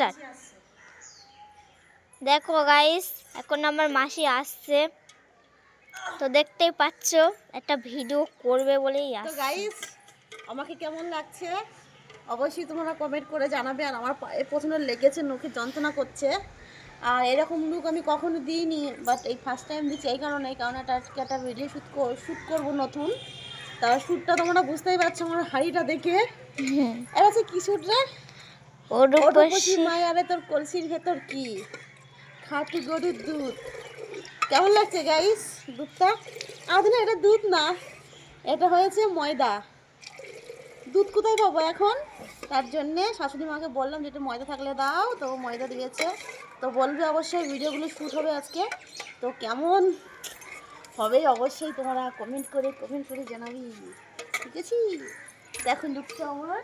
Start. দেখো guys, এখন আমার মাসি আসছে, তো দেখতেই পাচ্ছ একটা ভিডিও করবে বলেই তো আসছে। গাইস, আমাকে কেমন লাগছে অবশ্যই তোমরা কমেন্ট করে জানাবে। আর আমার পায়ে প্রচণ্ড লেগেছে, নখে যন্ত্রণা করছে। আর এরকম লুক আমি কখনো দিইনি, বাট এই ফার্স্ট টাইম দিচ্ছি। এই কারণে এটা আজকে একটা ভিডিও শ্যুট করবো নতুন। তার শ্যুটটা তোমরা বুঝতেই পারছো আমার হাড়িটা দেখে। এর আছে কি শ্যুট রে? ওরূপসী মায়ারে তোর কলসির ভেতর কি? খাঁটি গরুর দুধ। কেমন লাগছে গাইস দুধটা? না, এটা দুধ না, এটা হয়েছে ময়দা। দুধ কোথায় পাবো এখন? তার জন্যে শাশুড়ি মাকে বললাম যে একটু ময়দা থাকলে দাও, তো ময়দা দিয়েছে। তো বলবে অবশ্যই ভিডিওগুলো শ্যুট হবে আজকে, তো কেমন হবে অবশ্যই তোমরা কমেন্ট করে জানাবি, ঠিক আছে? দেখো লুকটা আমার